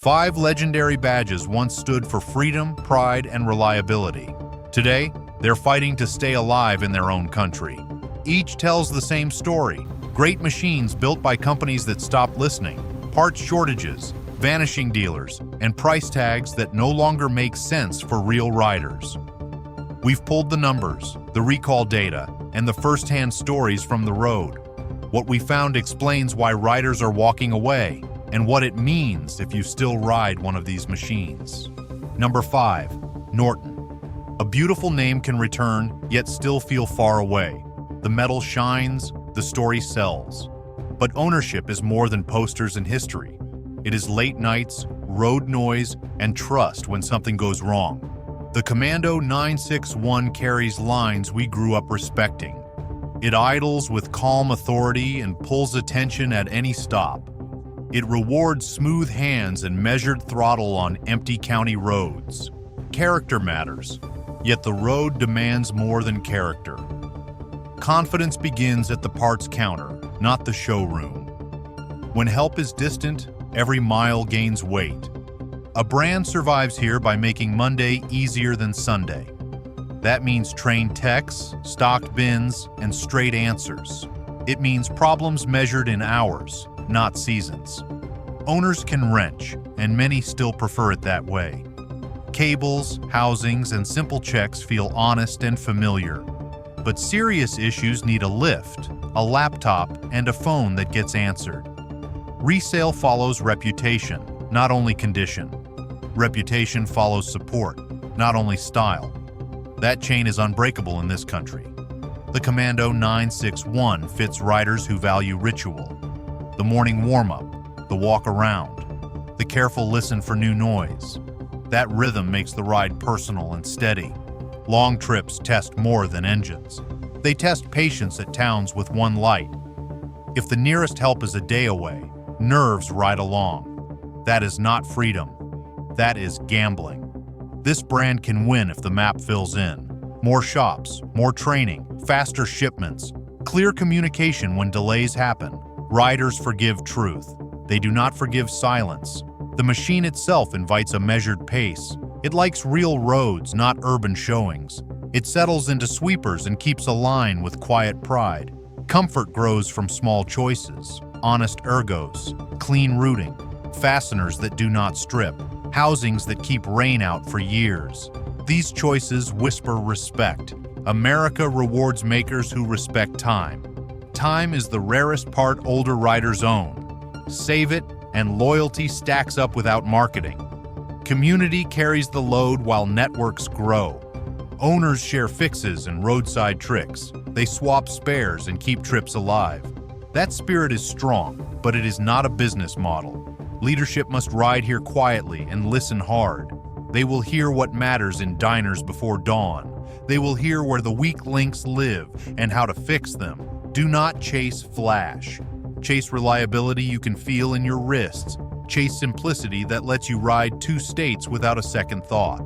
5 legendary badges once stood for freedom, pride, and reliability. Today, they're fighting to stay alive in their own country. Each tells the same story. Great machines built by companies that stopped listening, parts shortages, vanishing dealers, and price tags that no longer make sense for real riders. We've pulled the numbers, the recall data, and the first-hand stories from the road. What we found explains why riders are walking away and what it means if you still ride one of these machines. Number 5. Norton. A beautiful name can return, yet still feel far away. The metal shines, the story sells. But ownership is more than posters and history. It is late nights, road noise, and trust when something goes wrong. The Commando 961 carries lines we grew up respecting. It idles with calm authority and pulls attention at any stop. It rewards smooth hands and measured throttle on empty county roads. Character matters, yet the road demands more than character. Confidence begins at the parts counter, not the showroom. When help is distant, every mile gains weight. A brand survives here by making Monday easier than Sunday. That means trained techs, stocked bins, and straight answers. It means problems measured in hours, not seasons. Owners can wrench, and many still prefer it that way. Cables, housings, and simple checks feel honest and familiar. But serious issues need a lift, a laptop, and a phone that gets answered. Resale follows reputation, not only condition. Reputation follows support, not only style. That chain is unbreakable in this country. The Commando 961 fits riders who value ritual. The morning warm-up, the walk around, the careful listen for new noise. That rhythm makes the ride personal and steady. Long trips test more than engines. They test patience at towns with one light. If the nearest help is a day away, nerves ride along. That is not freedom. That is gambling. This brand can win if the map fills in. More shops, more training, faster shipments, clear communication when delays happen. Riders forgive truth. They do not forgive silence. The machine itself invites a measured pace. It likes real roads, not urban showings. It settles into sweepers and keeps a line with quiet pride. Comfort grows from small choices, honest ergos, clean routing, fasteners that do not strip, housings that keep rain out for years. These choices whisper respect. America rewards makers who respect time. Time is the rarest part older riders own. Save it, and loyalty stacks up without marketing. Community carries the load while networks grow. Owners share fixes and roadside tricks. They swap spares and keep trips alive. That spirit is strong, but it is not a business model. Leadership must ride here quietly and listen hard. They will hear what matters in diners before dawn. They will hear where the weak links live and how to fix them. Do not chase flash. Chase reliability you can feel in your wrists. Chase simplicity that lets you ride 2 states without a second thought.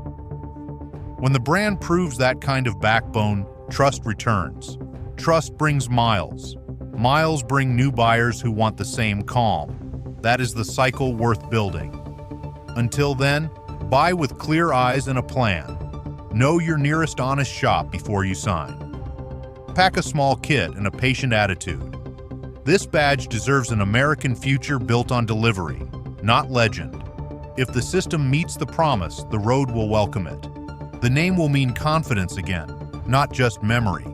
When the brand proves that kind of backbone, trust returns. Trust brings miles. Miles bring new buyers who want the same calm. That is the cycle worth building. Until then, buy with clear eyes and a plan. Know your nearest honest shop before you sign. Pack a small kit and a patient attitude. This badge deserves an American future built on delivery, not legend. If the system meets the promise, the road will welcome it. The name will mean confidence again, not just memory.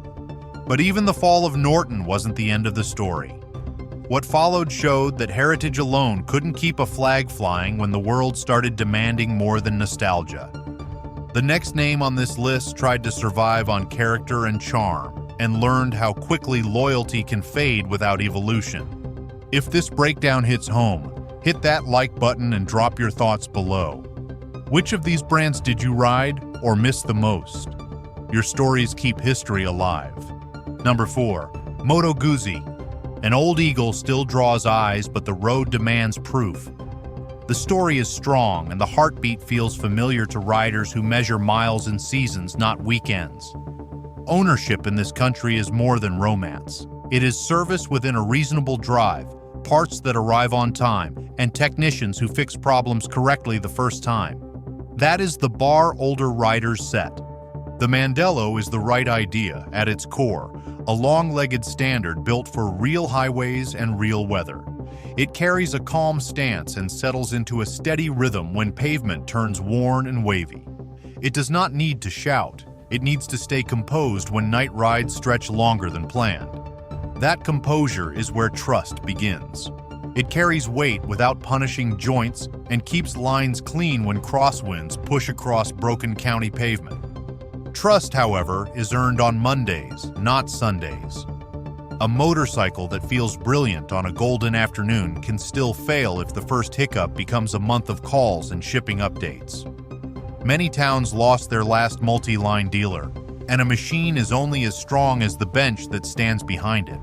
But even the fall of Norton wasn't the end of the story. What followed showed that heritage alone couldn't keep a flag flying when the world started demanding more than nostalgia. The next name on this list tried to survive on character and charm, and learned how quickly loyalty can fade without evolution. If this breakdown hits home, hit that like button and drop your thoughts below. Which of these brands did you ride or miss the most? Your stories keep history alive. Number 4. Moto Guzzi. An old eagle still draws eyes, but the road demands proof. The story is strong, and the heartbeat feels familiar to riders who measure miles and seasons, not weekends. Ownership in this country is more than romance. It is service within a reasonable drive, parts that arrive on time, and technicians who fix problems correctly the first time. That is the bar older riders set. The Mandello is the right idea at its core, a long-legged standard built for real highways and real weather. It carries a calm stance and settles into a steady rhythm when pavement turns worn and wavy. It does not need to shout. It needs to stay composed when night rides stretch longer than planned. That composure is where trust begins. It carries weight without punishing joints and keeps lines clean when crosswinds push across broken county pavement. Trust, however, is earned on Mondays, not Sundays. A motorcycle that feels brilliant on a golden afternoon can still fail if the first hiccup becomes a month of calls and shipping updates. Many towns lost their last multi-line dealer, and a machine is only as strong as the bench that stands behind it.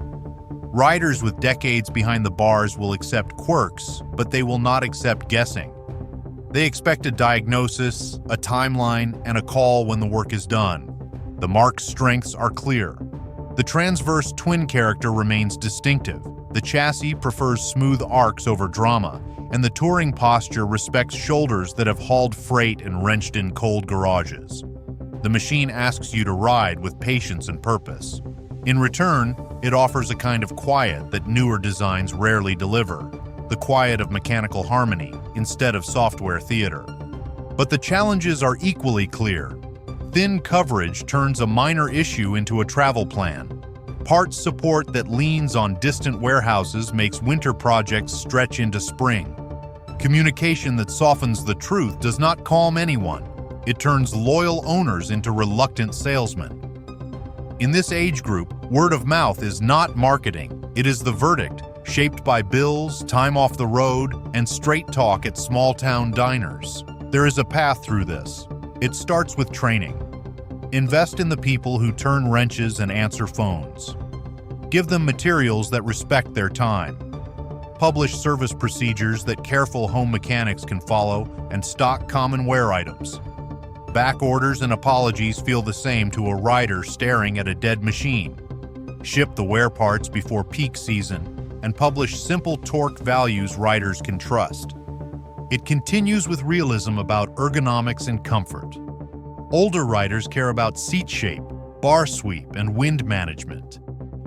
Riders with decades behind the bars will accept quirks, but they will not accept guessing. They expect a diagnosis, a timeline, and a call when the work is done. The marque's strengths are clear. The transverse twin character remains distinctive. The chassis prefers smooth arcs over drama, and the touring posture respects shoulders that have hauled freight and wrenched in cold garages. The machine asks you to ride with patience and purpose. In return, it offers a kind of quiet that newer designs rarely deliver, the quiet of mechanical harmony instead of software theater. But the challenges are equally clear. Thin coverage turns a minor issue into a travel plan. Parts support that leans on distant warehouses makes winter projects stretch into spring. Communication that softens the truth does not calm anyone. It turns loyal owners into reluctant salesmen. In this age group, word of mouth is not marketing. It is the verdict, shaped by bills, time off the road, and straight talk at small-town diners. There is a path through this. It starts with training. Invest in the people who turn wrenches and answer phones. Give them materials that respect their time. Publish service procedures that careful home mechanics can follow and stock common wear items. Back orders and apologies feel the same to a rider staring at a dead machine. Ship the wear parts before peak season and publish simple torque values riders can trust. It continues with realism about ergonomics and comfort. Older riders care about seat shape, bar sweep, and wind management.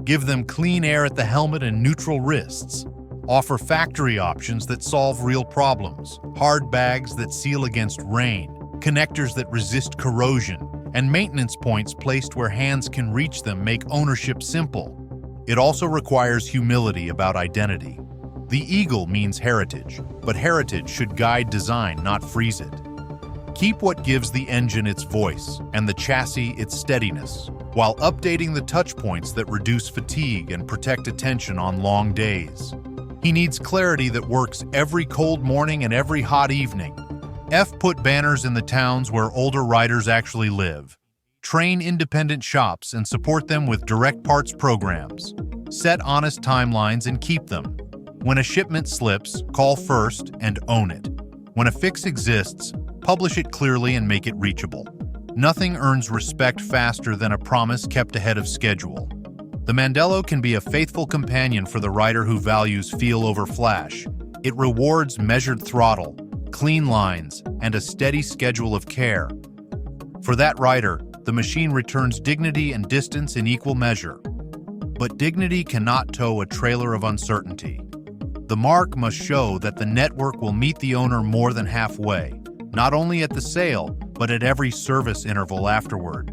Give them clean air at the helmet and neutral wrists. Offer factory options that solve real problems, hard bags that seal against rain, connectors that resist corrosion, and maintenance points placed where hands can reach them make ownership simple. It also requires humility about identity. The eagle means heritage, but heritage should guide design, not freeze it. Keep what gives the engine its voice and the chassis its steadiness, while updating the touch points that reduce fatigue and protect attention on long days. He needs clarity that works every cold morning and every hot evening. Put banners in the towns where older riders actually live. Train independent shops and support them with direct parts programs. Set honest timelines and keep them. When a shipment slips, call first and own it. When a fix exists, publish it clearly and make it reachable. Nothing earns respect faster than a promise kept ahead of schedule. The Mandello can be a faithful companion for the rider who values feel over flash. It rewards measured throttle, clean lines, and a steady schedule of care. For that rider, the machine returns dignity and distance in equal measure. But dignity cannot tow a trailer of uncertainty. The marque must show that the network will meet the owner more than halfway, not only at the sale, but at every service interval afterward.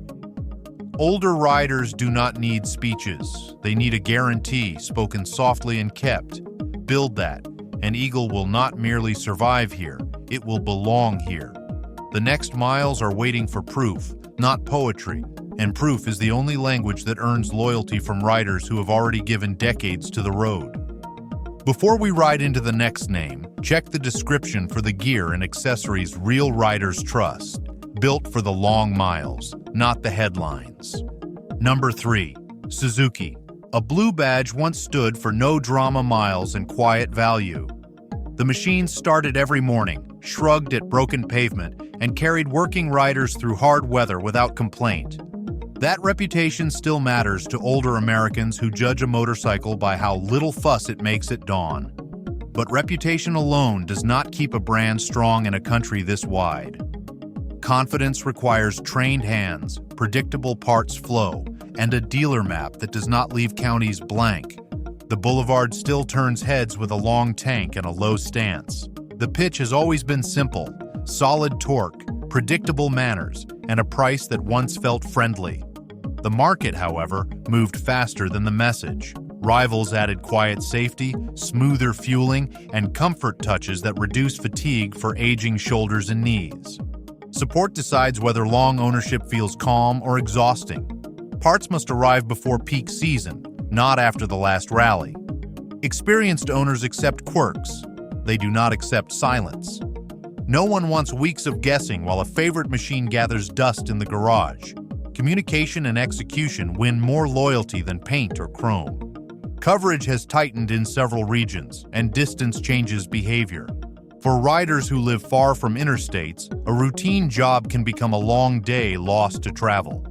Older riders do not need speeches. They need a guarantee, spoken softly and kept. Build that. An eagle will not merely survive here, it will belong here. The next miles are waiting for proof, not poetry, and proof is the only language that earns loyalty from riders who have already given decades to the road. Before we ride into the next name, check the description for the gear and accessories real riders trust. Built for the long miles, not the headlines. Number 3. Suzuki. A blue badge once stood for no drama miles and quiet value. The machine started every morning, shrugged at broken pavement, and carried working riders through hard weather without complaint. That reputation still matters to older Americans who judge a motorcycle by how little fuss it makes at dawn. But reputation alone does not keep a brand strong in a country this wide. Confidence requires trained hands, predictable parts flow, and a dealer map that does not leave counties blank. The Boulevard still turns heads with a long tank and a low stance. The pitch has always been simple: solid torque, predictable manners, and a price that once felt friendly. The market, however, moved faster than the message. Rivals added quiet safety, smoother fueling, and comfort touches that reduce fatigue for aging shoulders and knees. Support decides whether long ownership feels calm or exhausting. Parts must arrive before peak season, not after the last rally. Experienced owners accept quirks. They do not accept silence. No one wants weeks of guessing while a favorite machine gathers dust in the garage. Communication and execution win more loyalty than paint or chrome. Coverage has tightened in several regions, and distance changes behavior. For riders who live far from interstates, a routine job can become a long day lost to travel.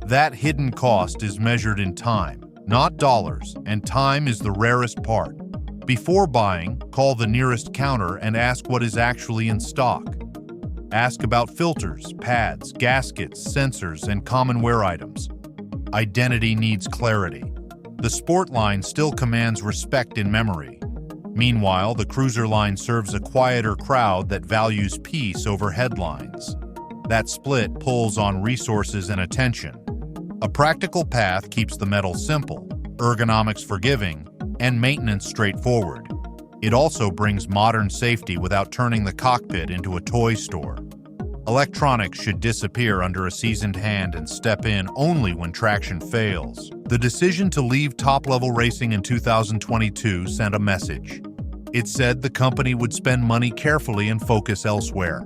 That hidden cost is measured in time, not dollars, and time is the rarest part. Before buying, call the nearest counter and ask what is actually in stock. Ask about filters, pads, gaskets, sensors, and common wear items. Identity needs clarity. The Sport line still commands respect in memory. Meanwhile, the Cruiser line serves a quieter crowd that values peace over headlines. That split pulls on resources and attention. A practical path keeps the metal simple, ergonomics forgiving, and maintenance straightforward. It also brings modern safety without turning the cockpit into a toy store. Electronics should disappear under a seasoned hand and step in only when traction fails. The decision to leave top-level racing in 2022 sent a message. It said the company would spend money carefully and focus elsewhere.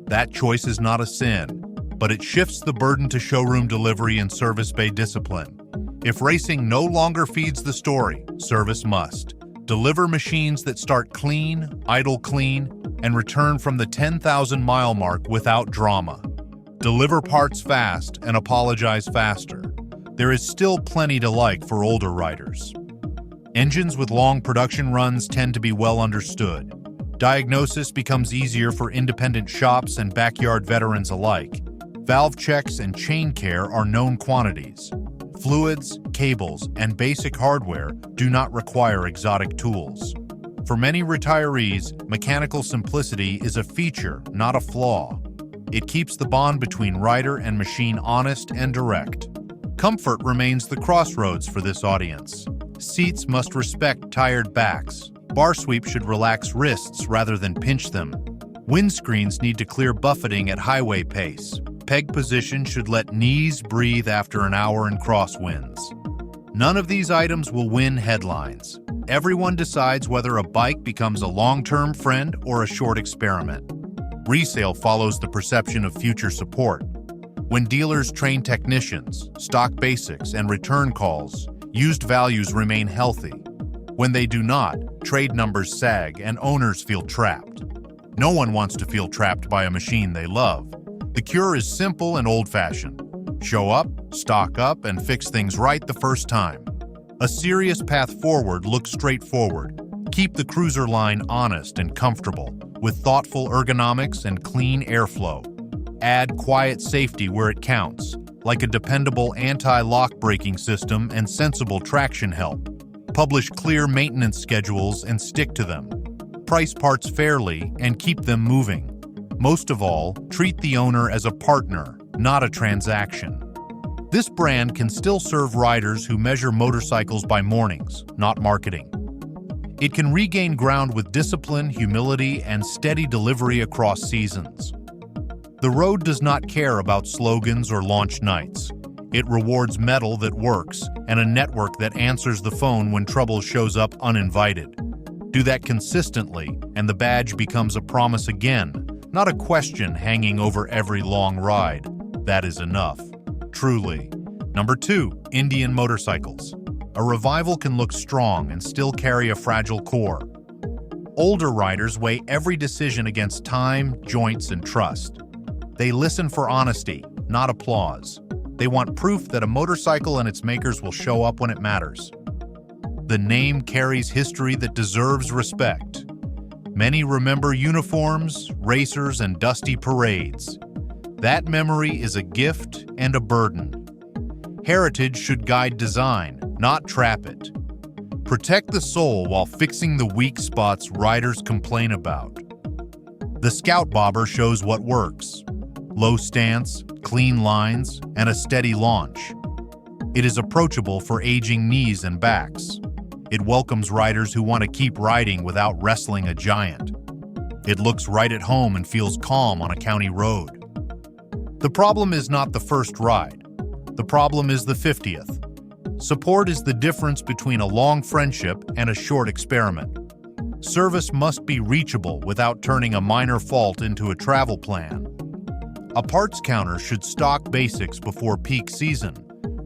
That choice is not a sin, but it shifts the burden to showroom delivery and service bay discipline. If racing no longer feeds the story, service must. Deliver machines that start clean, idle clean, and return from the 10,000-mile mark without drama. Deliver parts fast and apologize faster. There is still plenty to like for older riders. Engines with long production runs tend to be well understood. Diagnosis becomes easier for independent shops and backyard veterans alike. Valve checks and chain care are known quantities. Fluids, cables, and basic hardware do not require exotic tools. For many retirees, mechanical simplicity is a feature, not a flaw. It keeps the bond between rider and machine honest and direct. Comfort remains the crossroads for this audience. Seats must respect tired backs. Bar sweep should relax wrists rather than pinch them. Windscreens need to clear buffeting at highway pace. Peg position should let knees breathe after an hour in crosswinds. None of these items will win headlines. Everyone decides whether a bike becomes a long-term friend or a short experiment. Resale follows the perception of future support. When dealers train technicians, stock basics, and return calls, used values remain healthy. When they do not, trade numbers sag and owners feel trapped. No one wants to feel trapped by a machine they love. The cure is simple and old-fashioned. Show up, stock up, and fix things right the first time. A serious path forward looks straightforward. Keep the Cruiser line honest and comfortable, with thoughtful ergonomics and clean airflow. Add quiet safety where it counts, like a dependable anti-lock braking system and sensible traction help. Publish clear maintenance schedules and stick to them. Price parts fairly and keep them moving. Most of all, treat the owner as a partner, not a transaction. This brand can still serve riders who measure motorcycles by mornings, not marketing. It can regain ground with discipline, humility, and steady delivery across seasons. The road does not care about slogans or launch nights. It rewards metal that works and a network that answers the phone when trouble shows up uninvited. Do that consistently, and the badge becomes a promise again, not a question hanging over every long ride. That is enough. Truly. Number 2, Indian motorcycles. A revival can look strong and still carry a fragile core. Older riders weigh every decision against time, joints, and trust. They listen for honesty, not applause. They want proof that a motorcycle and its makers will show up when it matters. the name carries history that deserves respect. Many remember uniforms, racers, and dusty parades. That memory is a gift and a burden. Heritage should guide design, not trap it. Protect the soul while fixing the weak spots riders complain about. The Scout Bobber shows what works: low stance, clean lines, and a steady launch. It is approachable for aging knees and backs. It welcomes riders who want to keep riding without wrestling a giant. It looks right at home and feels calm on a county road. The problem is not the first ride. The problem is the 50th. Support is the difference between a long friendship and a short experiment. Service must be reachable without turning a minor fault into a travel plan. A parts counter should stock basics before peak season.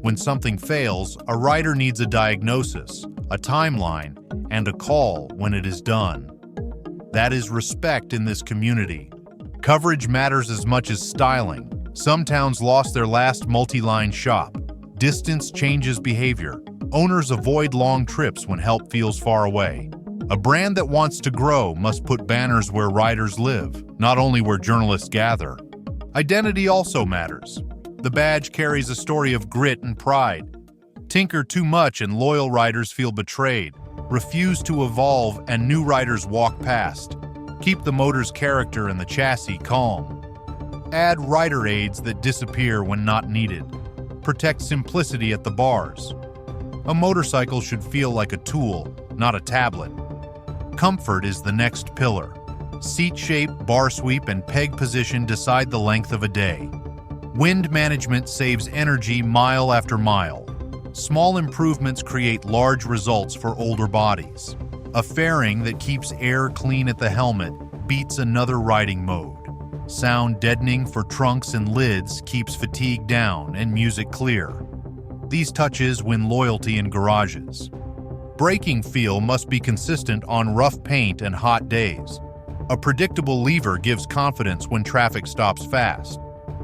When something fails, a rider needs a diagnosis, a timeline, and a call when it is done. That is respect in this community. Coverage matters as much as styling. Some towns lost their last multi-line shop. Distance changes behavior. Owners avoid long trips when help feels far away. A brand that wants to grow must put banners where riders live, not only where journalists gather. Identity also matters. The badge carries a story of grit and pride. Tinker too much and loyal riders feel betrayed. Refuse to evolve and new riders walk past. Keep the motor's character and the chassis calm. Add rider aids that disappear when not needed. Protect simplicity at the bars. A motorcycle should feel like a tool, not a tablet. Comfort is the next pillar. Seat shape, bar sweep, and peg position decide the length of a day. Wind management saves energy mile after mile. Small improvements create large results for older bodies. A fairing that keeps air clean at the helmet beats another riding mode. Sound deadening for trunks and lids keeps fatigue down and music clear. These touches win loyalty in garages. Braking feel must be consistent on rough paint and hot days. A predictable lever gives confidence when traffic stops fast.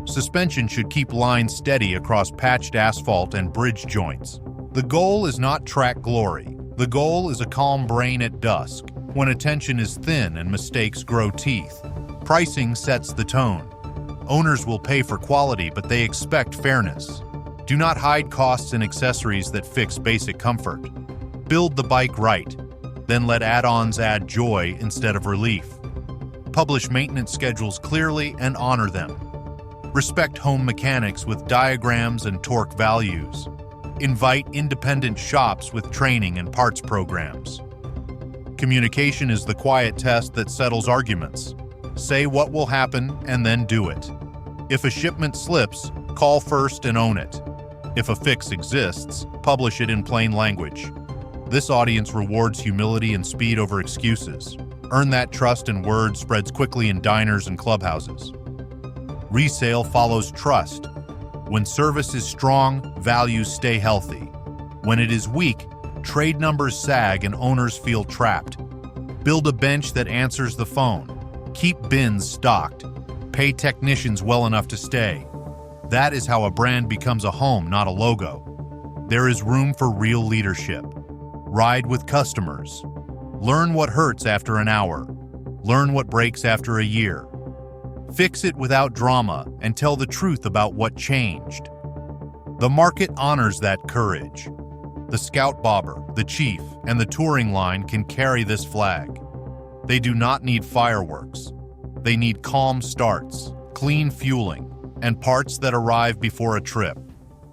Suspension should keep lines steady across patched asphalt and bridge joints. The goal is not track glory. The goal is a calm brain at dusk, when attention is thin and mistakes grow teeth. Pricing sets the tone. Owners will pay for quality, but they expect fairness. Do not hide costs and accessories that fix basic comfort. Build the bike right, then let add-ons add joy instead of relief. Publish maintenance schedules clearly and honor them. Respect home mechanics with diagrams and torque values. Invite independent shops with training and parts programs. Communication is the quiet test that settles arguments. Say what will happen and then do it. If a shipment slips, call first and own it. If a fix exists, publish it in plain language. This audience rewards humility and speed over excuses. Earn that trust, and word spreads quickly in diners and clubhouses. Resale follows trust. When service is strong, values stay healthy. When it is weak, trade numbers sag and owners feel trapped. Build a bench that answers the phone. Keep bins stocked. Pay technicians well enough to stay. That is how a brand becomes a home, not a logo. There is room for real leadership. Ride with customers. Learn what hurts after an hour. Learn what breaks after a year. Fix it without drama and tell the truth about what changed. The market honors that courage. The Scout Bobber, the Chief, and the touring line can carry this flag. They do not need fireworks. They need calm starts, clean fueling, and parts that arrive before a trip.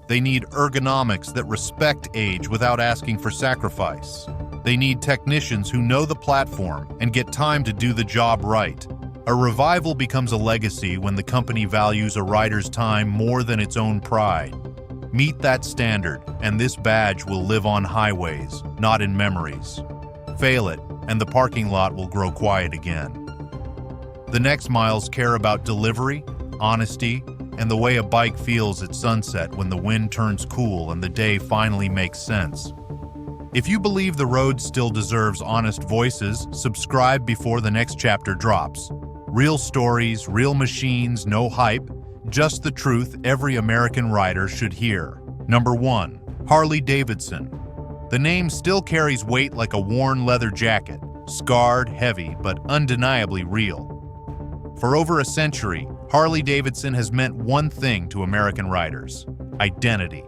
They need ergonomics that respect age without asking for sacrifice. They need technicians who know the platform and get time to do the job right. A revival becomes a legacy when the company values a rider's time more than its own pride. Meet that standard, and this badge will live on highways, not in memories. Fail it, and the parking lot will grow quiet again. The next miles care about delivery, honesty, and the way a bike feels at sunset when the wind turns cool and the day finally makes sense. If you believe the road still deserves honest voices, subscribe before the next chapter drops. Real stories, real machines, no hype, just the truth every American rider should hear. Number 1. Harley Davidson. The name still carries weight like a worn leather jacket, scarred, heavy, but undeniably real. For over a century, Harley-Davidson has meant one thing to American riders: identity.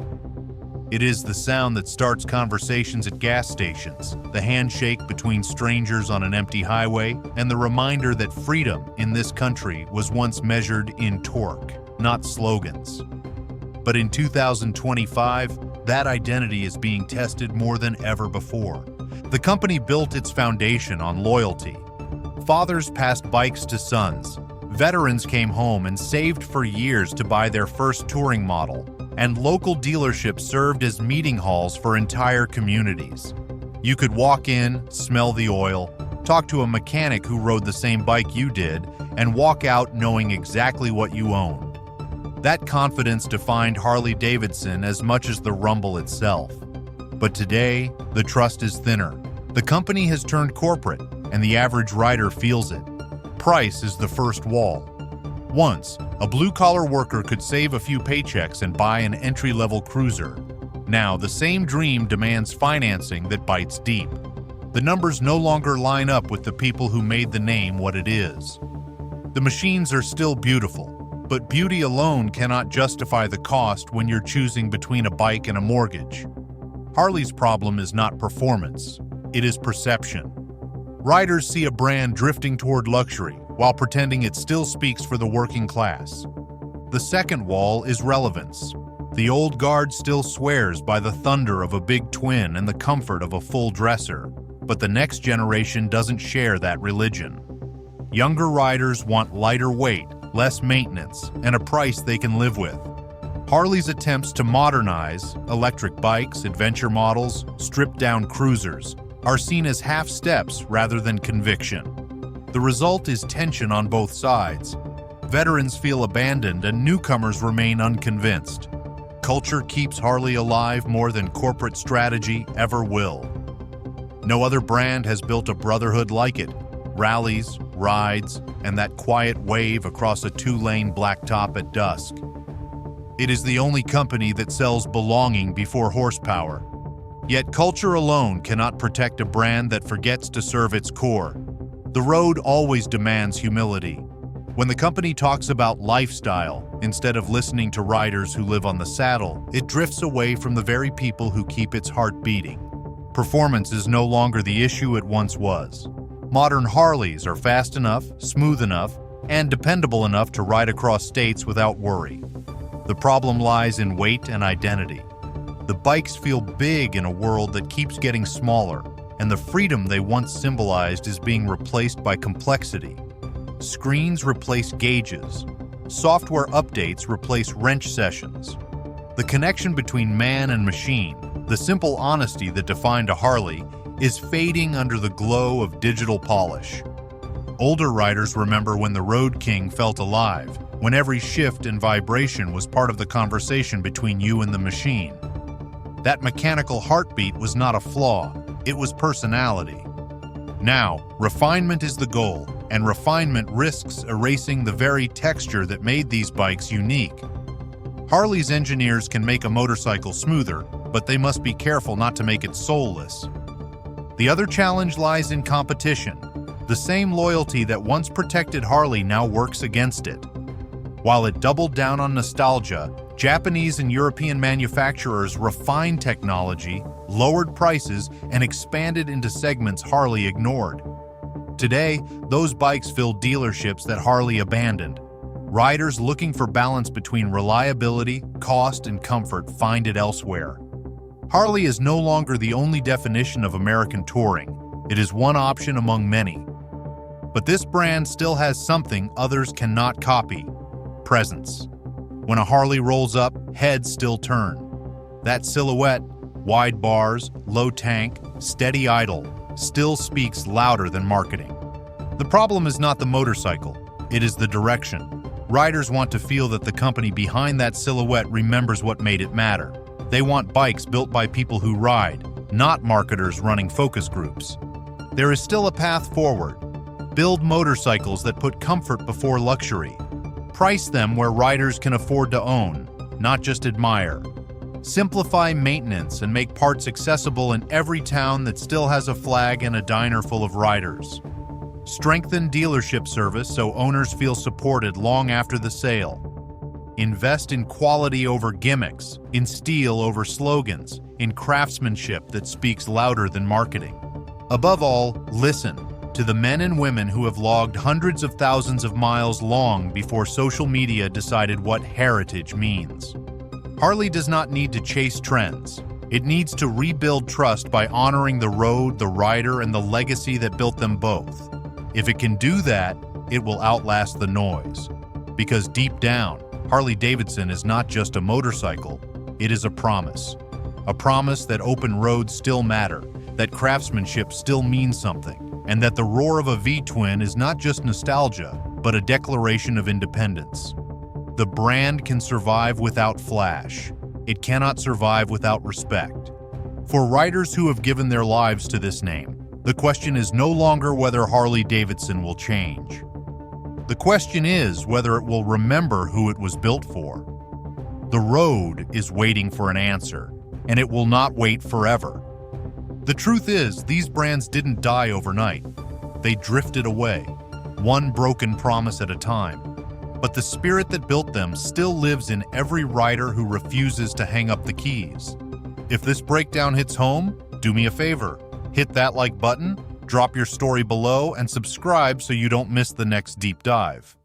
It is the sound that starts conversations at gas stations, the handshake between strangers on an empty highway, and the reminder that freedom in this country was once measured in torque, not slogans. But in 2025, that identity is being tested more than ever before. The company built its foundation on loyalty. Fathers passed bikes to sons. Veterans came home and saved for years to buy their first touring model, and local dealerships served as meeting halls for entire communities. You could walk in, smell the oil, talk to a mechanic who rode the same bike you did, and walk out knowing exactly what you owned. That confidence defined Harley-Davidson as much as the rumble itself. But today, the trust is thinner. The company has turned corporate, and the average rider feels it. Price is the first wall. Once, a blue-collar worker could save a few paychecks and buy an entry-level cruiser. Now, the same dream demands financing that bites deep. The numbers no longer line up with the people who made the name what it is. The machines are still beautiful, but beauty alone cannot justify the cost when you're choosing between a bike and a mortgage. Harley's problem is not performance, it is perception. Riders see a brand drifting toward luxury while pretending it still speaks for the working class. The second wall is relevance. The old guard still swears by the thunder of a big twin and the comfort of a full dresser, but the next generation doesn't share that religion. Younger riders want lighter weight, less maintenance, and a price they can live with. Harley's attempts to modernize electric bikes, adventure models, stripped-down cruisers are seen as half steps rather than conviction. The result is tension on both sides. Veterans feel abandoned and newcomers remain unconvinced. Culture keeps Harley alive more than corporate strategy ever will. No other brand has built a brotherhood like it. Rallies, rides, and that quiet wave across a two-lane blacktop at dusk. It is the only company that sells belonging before horsepower. Yet culture alone cannot protect a brand that forgets to serve its core. The road always demands humility. When the company talks about lifestyle, instead of listening to riders who live on the saddle, it drifts away from the very people who keep its heart beating. Performance is no longer the issue it once was. Modern Harleys are fast enough, smooth enough, and dependable enough to ride across states without worry. The problem lies in weight and identity. The bikes feel big in a world that keeps getting smaller, and the freedom they once symbolized is being replaced by complexity. Screens replace gauges. Software updates replace wrench sessions. The connection between man and machine, the simple honesty that defined a Harley, is fading under the glow of digital polish. Older riders remember when the Road King felt alive, when every shift and vibration was part of the conversation between you and the machine. That mechanical heartbeat was not a flaw, it was personality. Now, refinement is the goal, and refinement risks erasing the very texture that made these bikes unique. Harley's engineers can make a motorcycle smoother, but they must be careful not to make it soulless. The other challenge lies in competition. The same loyalty that once protected Harley now works against it. While it doubled down on nostalgia, Japanese and European manufacturers refined technology, lowered prices, and expanded into segments Harley ignored. Today, those bikes fill dealerships that Harley abandoned. Riders looking for balance between reliability, cost, and comfort find it elsewhere. Harley is no longer the only definition of American touring. It is one option among many. But this brand still has something others cannot copy: presence. When a Harley rolls up, heads still turn. That silhouette, wide bars, low tank, steady idle, still speaks louder than marketing. The problem is not the motorcycle, it is the direction. Riders want to feel that the company behind that silhouette remembers what made it matter. They want bikes built by people who ride, not marketers running focus groups. There is still a path forward. Build motorcycles that put comfort before luxury. Price them where riders can afford to own, not just admire. Simplify maintenance and make parts accessible in every town that still has a flag and a diner full of riders. Strengthen dealership service so owners feel supported long after the sale. Invest in quality over gimmicks, in steel over slogans, in craftsmanship that speaks louder than marketing. Above all, listen to the men and women who have logged hundreds of thousands of miles long before social media decided what heritage means. Harley does not need to chase trends. It needs to rebuild trust by honoring the road, the rider, and the legacy that built them both. If it can do that, it will outlast the noise. Because deep down, Harley-Davidson is not just a motorcycle, it is a promise. A promise that open roads still matter, that craftsmanship still means something, and that the roar of a V-twin is not just nostalgia, but a declaration of independence. The brand can survive without flash. It cannot survive without respect. For riders who have given their lives to this name, the question is no longer whether Harley-Davidson will change. The question is whether it will remember who it was built for. The road is waiting for an answer, and it will not wait forever. The truth is, these brands didn't die overnight. They drifted away, one broken promise at a time. But the spirit that built them still lives in every rider who refuses to hang up the keys. If this breakdown hits home, do me a favor. Hit that like button, drop your story below, and subscribe so you don't miss the next deep dive.